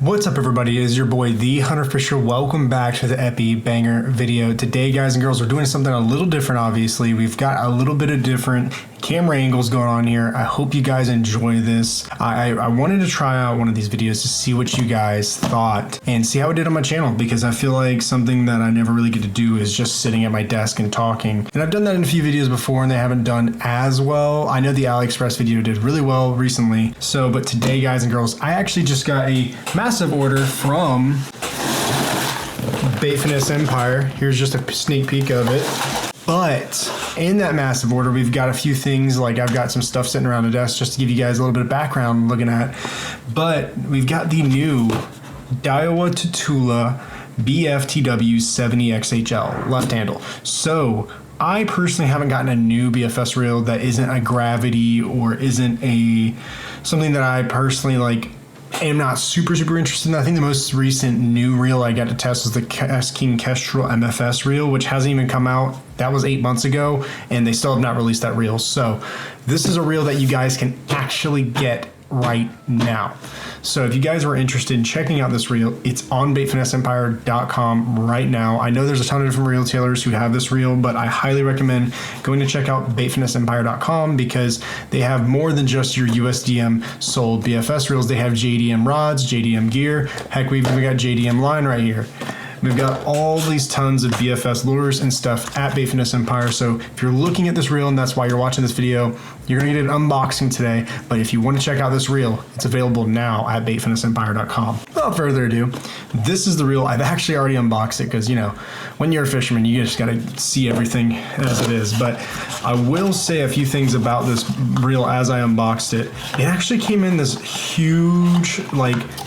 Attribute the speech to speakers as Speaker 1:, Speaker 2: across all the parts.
Speaker 1: What's up, everybody? It is your boy, the Hunter Fisher. Welcome back to the Epi Banger video. Today, guys and girls, we're doing something a little different, obviously. We've got a little bit of different camera angles going on here. I hope you guys enjoy this. I wanted to try out one of these videos to see what you guys thought and see how it did on my channel, because I feel like something that I never really get to do is just sitting at my desk and talking. And I've done that in a few videos before and they haven't done as well. I know the AliExpress video did really well recently. But today, guys and girls, I actually just got a massive order from Bait Finesse Empire. Here's just a sneak peek of it. But in that massive order, we've got a few things, like I've got some stuff sitting around the desk just to give you guys a little bit of background looking at. But we've got the new Daiwa Tatula BF TW 70XHL left handle. So I personally haven't gotten a new BFS reel that isn't a gravity or isn't something that I personally am not super interested in. I think the most recent new reel I got to test was the King Kestrel MFS reel, which hasn't even come out. That was 8 months ago, and they still have not released that reel. So this is a reel that you guys can actually get right now. So if you guys are interested in checking out this reel, it's on baitfinesseempire.com right now. I know there's a ton of different retailers who have this reel, but I highly recommend going to check out baitfinesseempire.com because they have more than just your USDM sold BFS reels. They have JDM rods, JDM gear. Heck, we've even got JDM line right here. We've got all these tons of BFS lures and stuff at Bait Finesse Empire. So if you're looking at this reel and that's why you're watching this video, you're gonna get an unboxing today. But if you want to check out this reel, it's available now at baitfinesseempire.com. Without further ado, this is the reel. I've actually already unboxed it because, you know, when you're a fisherman, you just gotta see everything as it is. But I will say a few things about this reel as I unboxed it. It actually came in this huge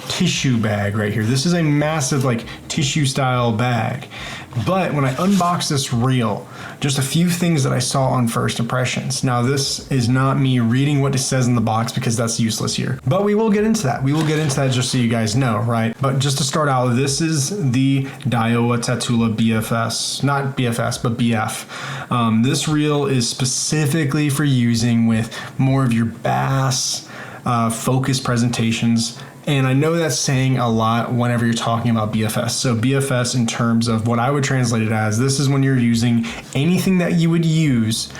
Speaker 1: tissue bag right here. This is a massive tissue style bag. But when I unboxed this reel, just a few things that I saw on first impressions. Now, this is not me reading what it says in the box because that's useless here. But we will get into that. We will get into that just so you guys know, right? But just to start out, this is the Daiwa Tatula BFS. Not BFS, but BF. This reel is specifically for using with more of your bass focused presentations. And I know that's saying a lot whenever you're talking about BFS. So BFS, in terms of what I would translate it as, this is when you're using anything that you would use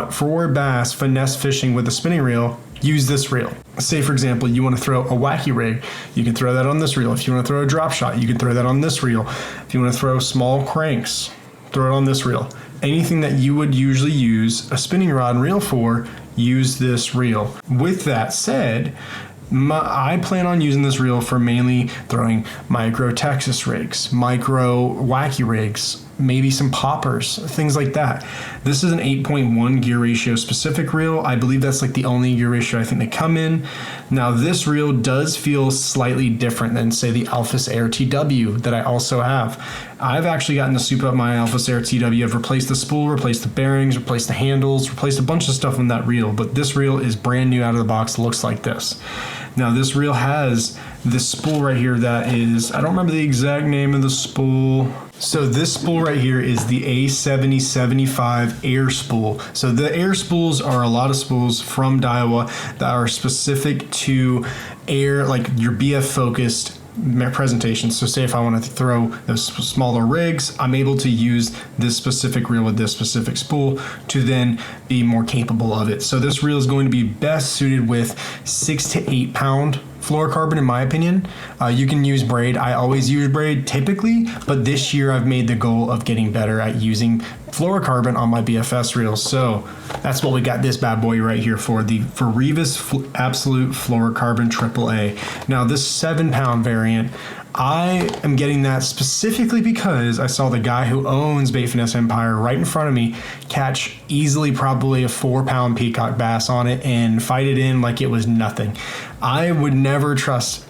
Speaker 1: for bass finesse fishing with a spinning reel. Use this reel. Say, for example, you want to throw a wacky rig, you can throw that on this reel. If you want to throw a drop shot, you can throw that on this reel. If you want to throw small cranks, throw it on this reel. Anything that you would usually use a spinning rod and reel for, use this reel. With that said, I plan on using this reel for mainly throwing micro Texas rigs, micro wacky rigs, maybe some poppers, things like that. This is an 8.1 gear ratio specific reel. I believe that's the only gear ratio I think they come in. Now, this reel does feel slightly different than, say, the Alphas Air TW that I also have. I've actually gotten to soup up my Alphas Air TW. I've replaced the spool, replaced the bearings, replaced the handles, replaced a bunch of stuff on that reel, but this reel is brand new out of the box. It looks like this. Now, this reel has this spool right here that is, I don't remember the exact name of the spool. So this spool right here is the A7075 air spool. So the air spools are a lot of spools from Daiwa that are specific to air, your BF focused presentations. So say if I want to throw those smaller rigs, I'm able to use this specific reel with this specific spool to then be more capable of it. So this reel is going to be best suited with 6 to 8 pound fluorocarbon, in my opinion. You can use braid. I always use braid typically, but this year I've made the goal of getting better at using fluorocarbon on my BFS reels. So that's what we got this bad boy right here for, the Revis Absolute Fluorocarbon AAA. Now, this 7 pound variant, I am getting that specifically because I saw the guy who owns Bait Finesse Empire right in front of me catch easily probably a 4 pound peacock bass on it and fight it in like it was nothing. I would never trust,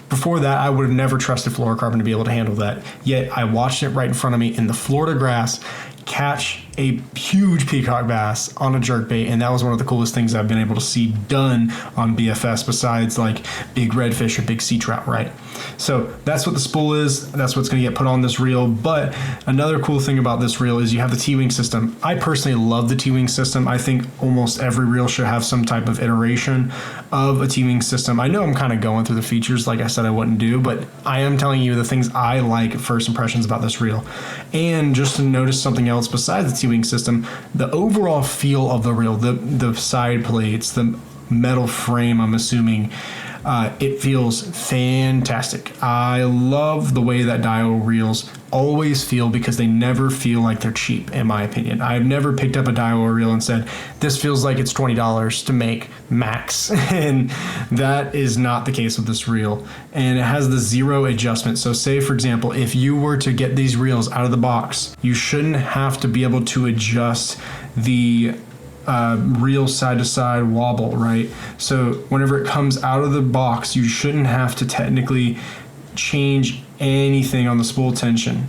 Speaker 1: before that, I would have never trusted fluorocarbon to be able to handle that. Yet I watched it right in front of me in the Florida grass, catch a huge peacock bass on a jerkbait, and that was one of the coolest things I've been able to see done on BFS besides like big redfish or big sea trout, right? So that's what the spool is. That's what's going to get put on this reel. But another cool thing about this reel is you have the T-wing system. I personally love the T-wing system. I think almost every reel should have some type of iteration of a T-wing system. I know I'm kind of going through the features like I said I wouldn't do, but I am telling you the things I like, first impressions about this reel. And just to notice something else besides the T-wing system, the overall feel of the reel, the side plates, the metal frame, I'm assuming, it feels fantastic. I love the way that Daiwa reels always feel because they never feel like they're cheap, in my opinion. I've never picked up a Daiwa reel and said, this feels like it's $20 to make max. And that is not the case with this reel. And it has the zero adjustment. So say, for example, if you were to get these reels out of the box, you shouldn't have to be able to adjust the reel side to side wobble, right? So whenever it comes out of the box, you shouldn't have to technically change anything on the spool tension.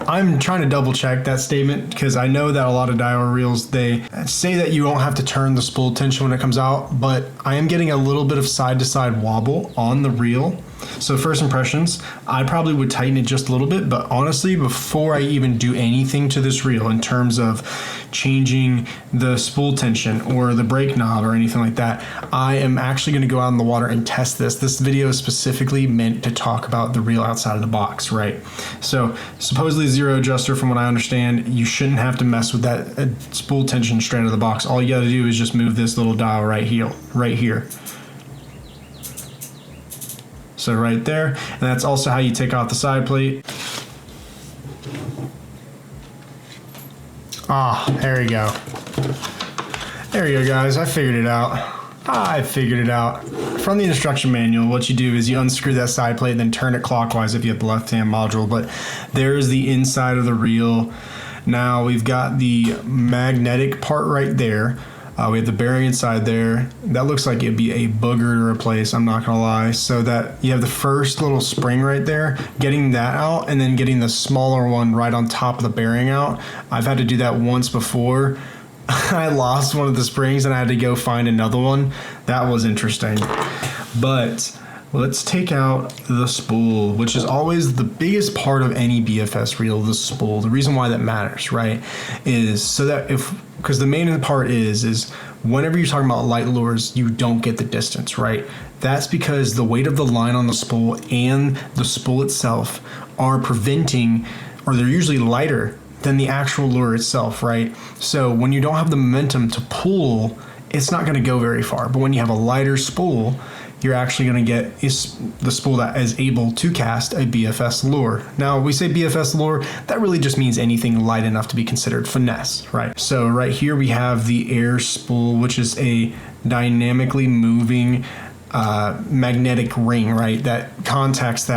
Speaker 1: I'm trying to double check that statement because I know that a lot of Daiwa reels, they say that you don't have to turn the spool tension when it comes out, but I am getting a little bit of side to side wobble on the reel. So first impressions, I probably would tighten it just a little bit, but honestly, before I even do anything to this reel in terms of changing the spool tension or the brake knob or anything like that, I am actually going to go out in the water and test this. This video is specifically meant to talk about the reel outside of the box, right? So supposedly zero adjuster, from what I understand, you shouldn't have to mess with that spool tension straight out of the box. All you got to do is just move this little dial right here. So right there, and that's also how you take off the side plate. There you go. There you go, guys. I figured it out. From the instruction manual, what you do is you unscrew that side plate and then turn it clockwise if you have the left-hand module. But there's the inside of the reel. Now we've got the magnetic part right there. We have the bearing inside there. That looks like it'd be a booger to replace, I'm not gonna lie. So that you have the first little spring right there, getting that out and then getting the smaller one right on top of the bearing out. I've had to do that once before. I lost one of the springs and I had to go find another one. That was interesting. But let's take out the spool, which is always the biggest part of any BFS reel, the spool. The reason why that matters, right, is so that because the main part is whenever you're talking about light lures, you don't get the distance, right? That's because the weight of the line on the spool and the spool itself are preventing, or they're usually lighter than the actual lure itself, right? So when you don't have the momentum to pull, it's not gonna go very far. But when you have a lighter spool, you're actually going to get the spool that is able to cast a BFS lure. Now, we say BFS lure, that really just means anything light enough to be considered finesse, right? So right here we have the air spool, which is a dynamically moving magnetic ring, right, that contacts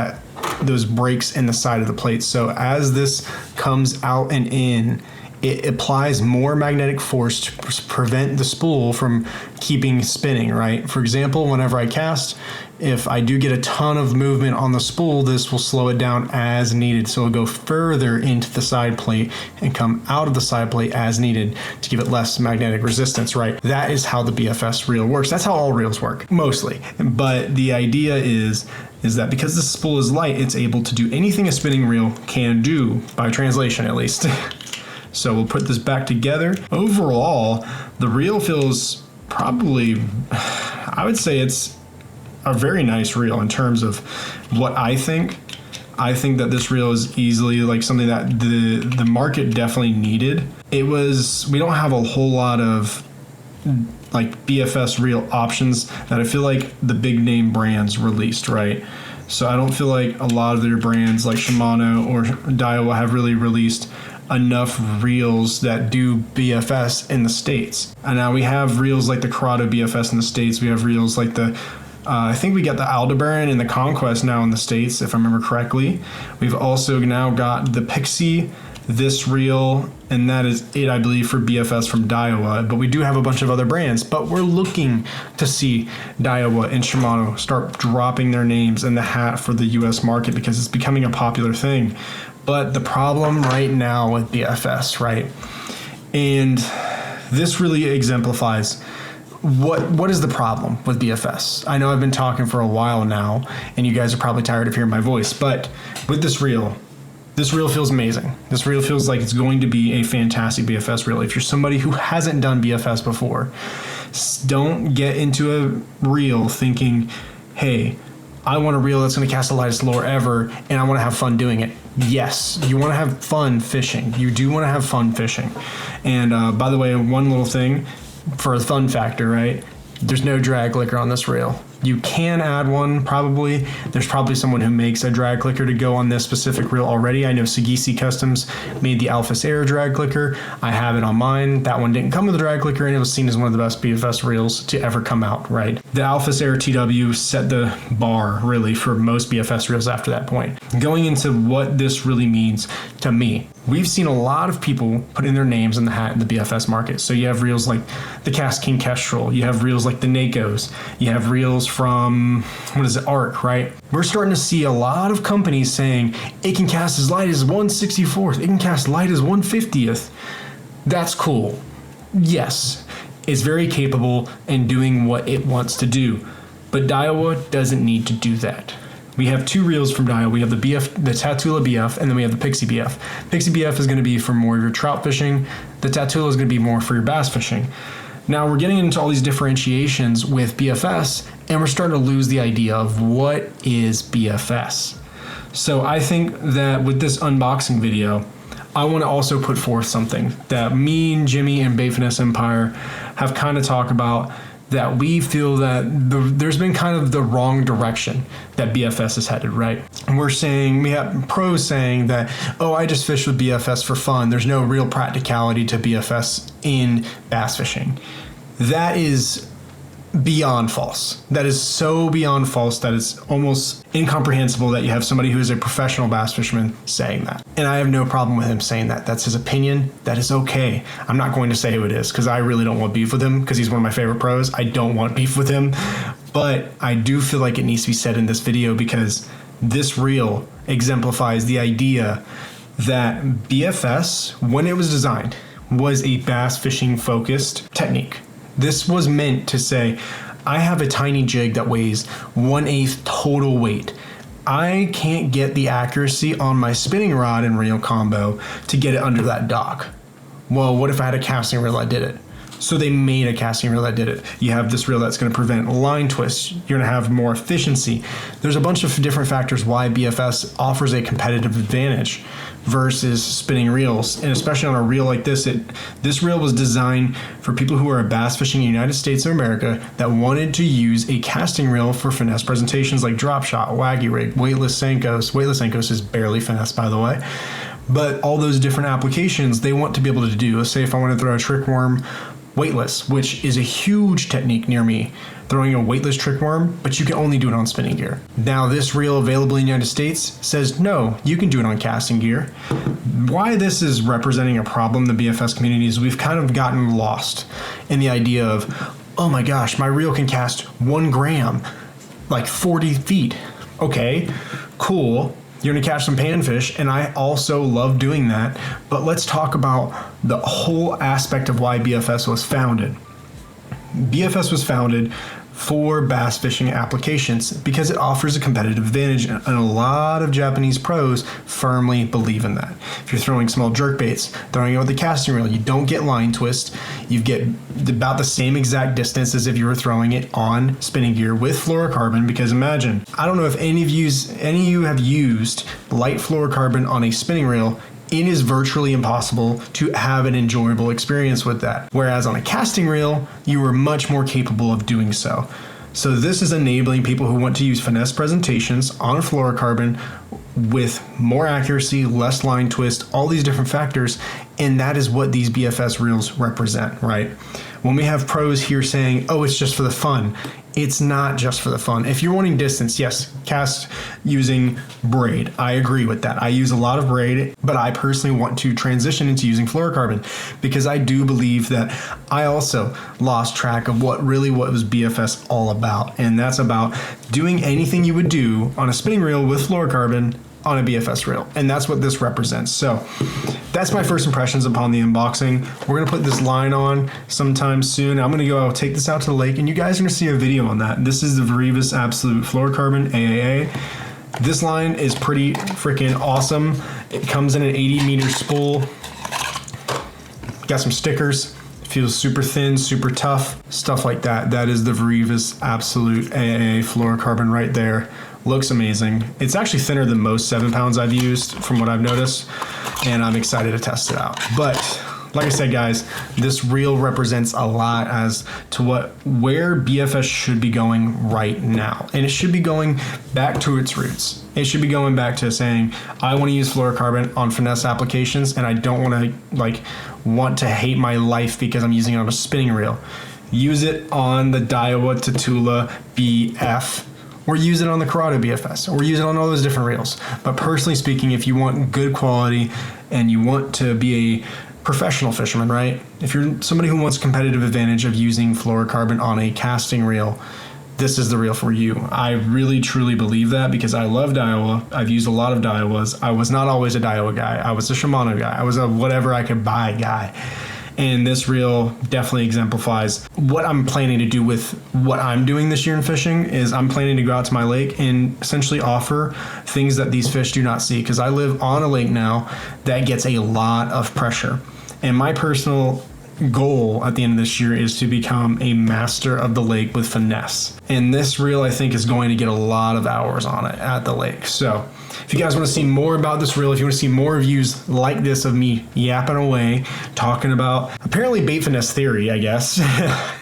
Speaker 1: those brakes in the side of the plate. So as this comes out and in, it applies more magnetic force to prevent the spool from keeping spinning, right? For example, whenever I cast, if I do get a ton of movement on the spool, this will slow it down as needed. So it'll go further into the side plate and come out of the side plate as needed to give it less magnetic resistance, right? That is how the BFS reel works. That's how all reels work, mostly. But the idea is that because the spool is light, it's able to do anything a spinning reel can do, by translation at least. So we'll put this back together. Overall, the reel feels probably, I would say it's a very nice reel in terms of what I think. I think that this reel is easily like something that the market definitely needed. We don't have a whole lot of like BFS reel options that I feel like the big name brands released, right? So I don't feel like a lot of their brands like Shimano or Daiwa have really released enough reels that do BFS in the States. And now we have reels like the Corrado BFS in the States. We have reels like I think we got the Aldebaran and the Conquest now in the States, if I remember correctly. We've also now got the Pixie, this reel, and that is it, I believe, for BFS from Daiwa. But we do have a bunch of other brands, but we're looking to see Daiwa and Shimano start dropping their names in the hat for the US market because it's becoming a popular thing. But the problem right now with BFS, right? And this really exemplifies what is the problem with BFS. I know I've been talking for a while now, and you guys are probably tired of hearing my voice, but with this reel feels amazing. This reel feels like it's going to be a fantastic BFS reel. If you're somebody who hasn't done BFS before, don't get into a reel thinking, hey, I want a reel that's going to cast the lightest lure ever, and I want to have fun doing it. Yes, you want to have fun fishing. You do want to have fun fishing. And by the way, one little thing for a fun factor, right? There's no drag clicker on this reel. You can add one, probably. There's probably someone who makes a drag clicker to go on this specific reel already. I know Sagisi Customs made the Alphas Air drag clicker. I have it on mine. That one didn't come with a drag clicker, and it was seen as one of the best BFS reels to ever come out, right? The Alphas Air TW set the bar, really, for most BFS reels after that point. Going into what this really means to me, we've seen a lot of people putting their names in the hat in the BFS market. So you have reels like the Cast King Kestrel, you have reels like the Nakos, you have reels from, Arc, right? We're starting to see a lot of companies saying it can cast as light as 1/64th, it can cast light as 1/50th. That's cool. Yes, it's very capable in doing what it wants to do, but Daiwa doesn't need to do that. We have two reels from Daiwa. We have the Tatula BF, and then we have the Pixie BF. Pixie BF is going to be for more of your trout fishing. The Tatula is going to be more for your bass fishing. Now we're getting into all these differentiations with BFS, and we're starting to lose the idea of what is BFS. So I think that with this unboxing video, I want to also put forth something that me and Jimmy and Bait Finesse Empire have kind of talked about, that we feel that there's been kind of the wrong direction that BFS is headed, right? And we're saying, we have pros saying that, oh, I just fish with BFS for fun. There's no real practicality to BFS in bass fishing. That is beyond false. That is so beyond false that it's almost incomprehensible that you have somebody who is a professional bass fisherman saying that. And I have no problem with him saying that. That's his opinion. That is okay. I'm not going to say who it is because I really don't want beef with him because he's one of my favorite pros. I don't want beef with him, but I do feel like it needs to be said in this video because this reel exemplifies the idea that BFS, when it was designed, was a bass fishing focused technique. This was meant to say, I have a tiny jig that weighs 1/8 total weight. I can't get the accuracy on my spinning rod and reel combo to get it under that dock. Well, what if I had a casting reel that did it? So they made a casting reel that did it. You have this reel that's going to prevent line twists. You're going to have more efficiency. There's a bunch of different factors why BFS offers a competitive advantage versus spinning reels, and especially on a reel like this. This reel was designed for people who are bass fishing in the United States of America that wanted to use a casting reel for finesse presentations like drop shot, waggy rig, weightless Senkos. Weightless Senkos is barely finesse, by the way. But all those different applications they want to be able to do. Let's say if I want to throw a trick worm weightless, which is a huge technique near me, throwing a weightless trick worm, but you can only do it on spinning gear. Now this reel available in the United States says no, you can do it on casting gear. Why this is representing a problem in the BFS community is we've kind of gotten lost in the idea of, oh my gosh, my reel can cast 1 gram, like 40 feet. Okay, cool. You're gonna catch some panfish, and I also love doing that, but let's talk about the whole aspect of why BFS was founded. BFS was founded for bass fishing applications because it offers a competitive advantage, and a lot of Japanese pros firmly believe in that. If you're throwing small jerk baits, throwing it with the casting reel, you don't get line twist. You get about the same exact distance as if you were throwing it on spinning gear with fluorocarbon, because imagine, I don't know if any of you have used light fluorocarbon on a spinning reel. It is virtually impossible to have an enjoyable experience with that. Whereas on a casting reel, you are much more capable of doing so. So this is enabling people who want to use finesse presentations on fluorocarbon with more accuracy, less line twist, all these different factors, and that is what these BFS reels represent, right? when we have pros here saying, oh, it's just for the fun, it's not just for the fun. If you're wanting distance, yes, cast using braid. I agree with that. I use a lot of braid, but I personally want to transition into using fluorocarbon because I do believe that I also lost track of what was BFS all about. And that's about doing anything you would do on a spinning reel with fluorocarbon on a BFS reel. And that's what this represents. So that's my first impressions upon the unboxing. We're gonna put this line on sometime soon. I'm gonna go take this out to the lake and you guys are gonna see a video on that. This is the Varivas Absolute Fluorocarbon AAA. This line is pretty freaking awesome. It comes in an 80-meter spool. Got some stickers. Feels super thin, super tough, stuff like that. That is the Varivas Absolute AAA Fluorocarbon right there. Looks amazing. It's actually thinner than most 7 pounds I've used from what I've noticed, and I'm excited to test it out. But like I said, guys, this reel represents a lot as to where BFS should be going right now. And it should be going back to its roots. It should be going back to saying, I want to use fluorocarbon on finesse applications, and I don't want to hate my life because I'm using it on a spinning reel. Use it on the Daiwa Tatula BF, or use it on the Corrado BFS, or use it on all those different reels. But personally speaking, if you want good quality and you want to be a professional fisherman, right? If you're somebody who wants competitive advantage of using fluorocarbon on a casting reel, this is the reel for you. I really truly believe that because I love Daiwa. I've used a lot of Daiwas. I was not always a Daiwa guy. I was a Shimano guy. I was a whatever I could buy guy. And this reel definitely exemplifies what I'm planning to do with what I'm doing this year in fishing. Is I'm planning to go out to my lake and essentially offer things that these fish do not see, because I live on a lake now that gets a lot of pressure. And my personal goal at the end of this year is to become a master of the lake with finesse. And this reel, I think, is going to get a lot of hours on it at the lake. So if you guys want to see more about this reel, if you want to see more reviews like this of me yapping away, talking about apparently bait finesse theory, I guess,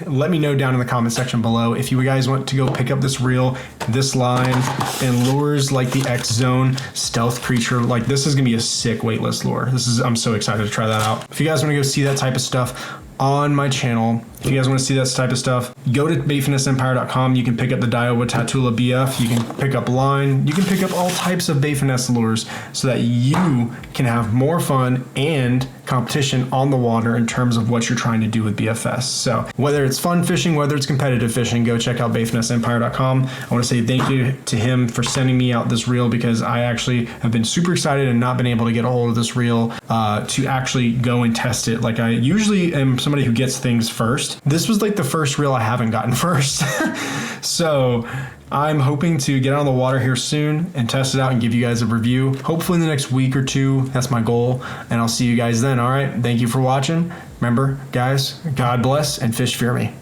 Speaker 1: let me know down in the comment section below. If you guys want to go pick up this reel, this line, and lures like the X Zone Stealth Creature, like this is going to be a sick weightless lure. I'm so excited to try that out. If you guys want to go see that type of stuff on my channel, if you guys want to see that type of stuff, go to baitfinesseempire.com. You can pick up the Daiwa Tatula BF. You can pick up line. You can pick up all types of bait finesse lures so that you can have more fun and competition on the water in terms of what you're trying to do with BFS. So whether it's fun fishing, whether it's competitive fishing, go check out baitfinesseempire.com. I want to say thank you to him for sending me out this reel, because I actually have been super excited and not been able to get a hold of this reel to actually go and test it. Like I usually am somebody who gets things first. This was like the first reel I haven't gotten first. So I'm hoping to get on the water here soon and test it out and give you guys a review. Hopefully in the next week or two. That's my goal. And I'll see you guys then. All right. Thank you for watching. Remember, guys, God bless and fish fear me.